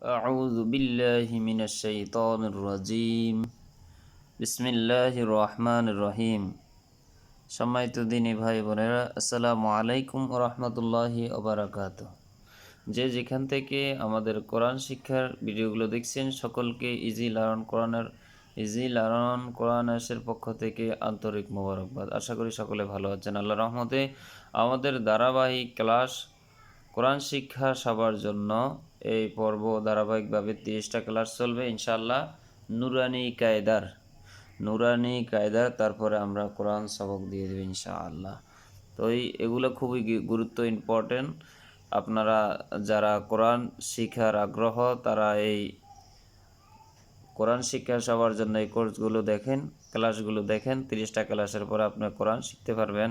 أعوذ بالله من الشيطان الرجيم بسم الله الرحمن الرحيم সম্মানিত দিনী ভাই বোনেরা, আসসালামু আলাইকুম ওয়া রাহমাতুল্লাহি ওয়া বারাকাতুহু। যে যেখান থেকে আমাদের কোরআন শিক্ষার ভিডিওগুলো দেখছেন, সকলকে ইজি লার্ন কোরআনের পক্ষ থেকে আন্তরিক মোবারকবাদ। আশা করি সকলে ভালো আছেন। আল্লাহর রহমতে আমাদের ধারাবাহিক ক্লাস কোরআন শিক্ষা সবার জন্য এই পর্ব ধারাবাহিকভাবে 30টা ক্লাস চলবে ইনশাআল্লাহ। নুরানি কায়দার তারপরে আমরা কোরআন সবক দিয়ে দেব ইনশাআল্লাহ। তো এগুলো খুবই ইম্পর্টেন্ট। আপনারা যারা কোরআন শিখার আগ্রহ, তারা এই কোরআন শিক্ষা সবার জন্য এই কোর্সগুলো দেখেন, ক্লাসগুলো দেখেন। 30টা ক্লাসের পরে আপনি কোরআন শিখতে পারবেন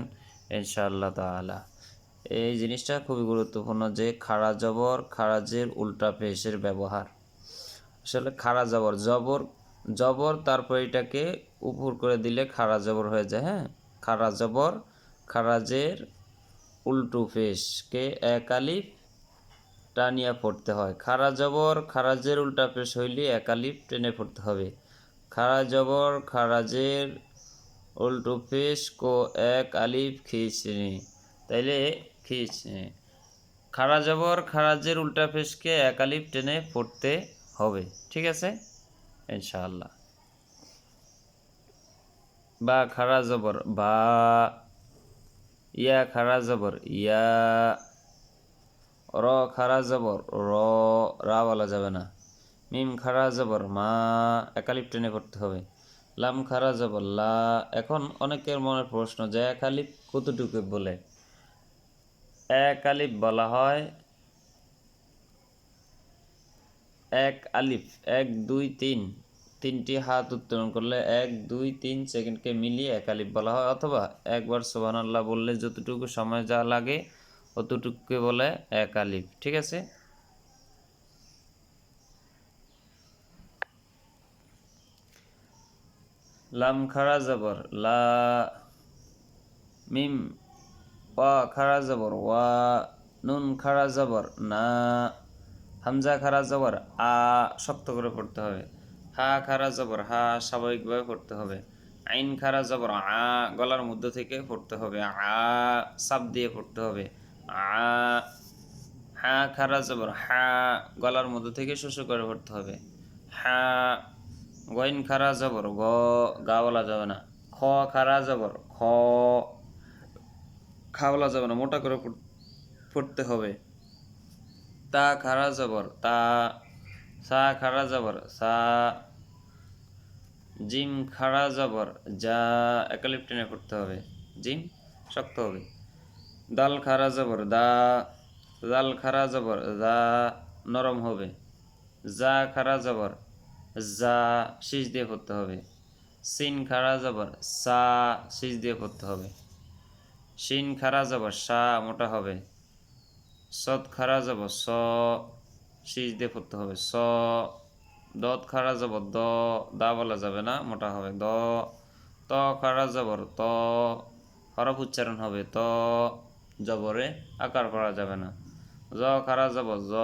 ইনশাআল্লাহ তাআলা। এই জিনিসটা খুবই গুরুত্বপূর্ণ যে খাড়া জবর, খারাজের উল্টা পেশের ব্যবহার। আসলে খাড়া জবর জবর তারপর এটাকে উপর করে দিলে খাড়া জবর হয়ে যায়। হ্যাঁ, খাড়া জবর, খারাজের উল্টো পেশকে এক আলিফ টানিয়া পড়তে হয়। খাড়া জবর খারাজের উল্টা পেশ হইলে এক আলিফ টেনে পড়তে হবে। খাড়া জবর খারাজের উল্টো পেশ কো এক আলিফ খিঁচনি, তাইলে খিঁচনি। খাড়া জবর খারাজের উল্টা পেশকে এক আলিফ টেনে পড়তে হবে। ঠিক আছে ইনশাআল্লাহ। বা খাড়া জবর বা, ইয়া খাড়া জবর ইয়া, র খাড়া জবর র, রা বলা যাবে না। মিম খাড়া জবর মা, একালিপ টেনে পড়তে হবে। লাম খাড়া জবর লা। এখন অনেকের মনের প্রশ্ন যে একালিপ কতটুকু বলে। এক আলিফ বলা হয় এক আলিফ, 1 2 3, তিনটি হাত উত্তোলন করলে 1 2 3 সেকেন্ডকে মিলিয়ে এক আলিফ বলা হয়। অথবা একবার সুবহানাল্লাহ বললে যতটুকু সময় যা লাগে অতটুকুকে বলে এক আলিফ। ঠিক আছে। লাম খাড়া জবর লা, মিম ওয়া খাড়া জবর ওয়া, নুন খাড়া জবর না, হামজা খাড়া জবর আ, শক্ত করে পড়তে হবে। হা খাড়া জবর হা, স্বাভাবিকভাবে পড়তে হবে। আইন খাড়া জবর আ, গলার মধ্য থেকে পড়তে হবে। আ, চাপ দিয়ে পড়তে হবে। আ। হা খাড়া জবর হা, গলার মধ্য থেকে শুষু করে পড়তে হবে। হা। গইন খাড়া জবর গ, গা বলা যাবে না। খ খাড়া জবর খ, খা বলা যাবে না, মোটা করে পড়তে হবে। তা খাড়া জবর তা, সা খাড়া জবর সা, জিম খাড়া জবর যা, একালিপ টেনে পড়তে হবে। জিম শক্ত হবে। দাল খাড়া জবর দা, জাল খাড়া জবর যা, নরম হবে। যা খাড়া জবর যা, শীষ দিয়ে পড়তে হবে। সিন খাড়া জবর সা, শীষ দিয়ে পড়তে হবে। শিন খাড়া জবর সা, মোটা হবে। সদ খাড়া জবর স, শীষ দিয়ে পড়তে হবে। স। দত খাড়া জবর দ, দা বলা যাবে না, মোটা হবে। দ। ত খাড়া জবর ত, হরফ উচ্চারণ হবে। ত, জবরে আকার করা যাবে না। জ খাড়া জবর জ,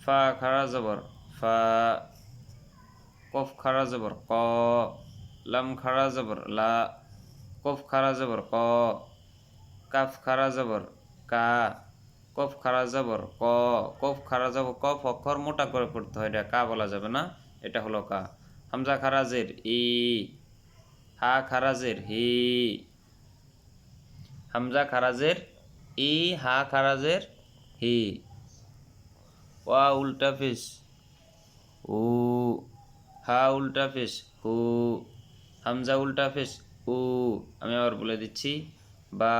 ফা খাড়া জবর ফা, কফ খাড়া জবর ক, লাম খাড়া জবর লা, কফ খাড়া জবর ক, কাফ খাড়া জবর কা, কফ খাড়া জবর ক, কফ খাড়া জবর কফ অক্ষর মোটা করে পড়তে হয়, এটা কা বলা যাবে না, এটা হলো কা। হামজা খারাজের ই, হা খারাজের হি, হামজা খারাজের ই, হা খারাজের হি। ওয়া উল্টা পেশ উ, হা উল্টা পেশ হু, হামজা উল্টা পেশ উ। আমি আবার বলে দিচ্ছি। বা,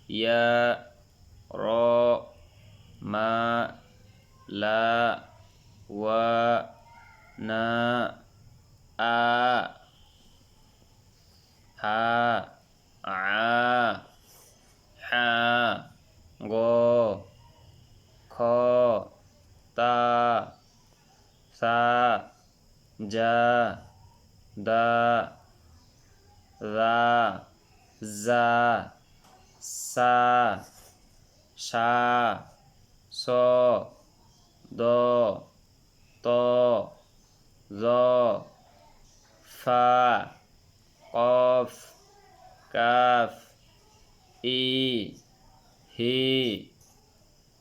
ইয়া, র, মা, লা, ওয়া, না, আ, হা, আ, হা, গ, খ, তা, সা, জা, দা, রা, জা, সা, সা, স, দ ত জ ফা কফ কাফ ই হি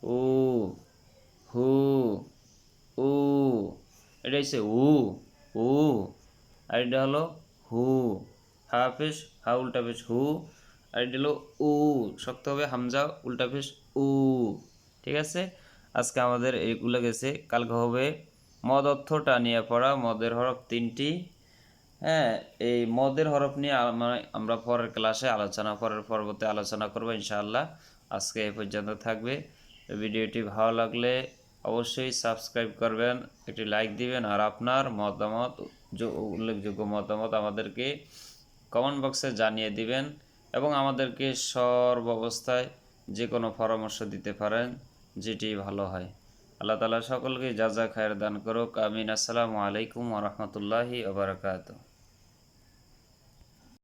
উ হু উ, এটা হচ্ছে উ, আর এটা হলো হু, হা পেশ হা উল্টা পেশ হু, আর এটা হলো উ, শক্ত হবে হামজা উল্টা পেশ উ। ঠিক আছে, আজকে আমাদের এইগুলো গেছে, কালকে হবে মদ অর্থটা নিয়ে পড়া, মদের হরফ 3টি। হ্যাঁ, এই মদের হরফ নিয়ে আমরা পরের ক্লাসে পরের পর্বতে আলোচনা করবো ইনশাআল্লাহ। আজকে এই পর্যন্ত থাকবে। ভিডিওটি ভালো লাগলে অবশ্যই সাবস্ক্রাইব করবেন, একটি লাইক দিবেন, আর আপনার মতামত, উল্লেখযোগ্য মতামত আমাদেরকে কমেন্ট বক্সে জানিয়ে দিবেন, এবং আমাদেরকে সর্বাবস্থায় যে কোনো পরামর্শ দিতে পারেন, যেটি ভালো হয়। আল্লাহ তাআলা সকলকে জাযা খায়ের দান করুক, আমিন। আসসালামু আলাইকুম ওয়া রাহমাতুল্লাহি ওয়া বারাকাতুহু।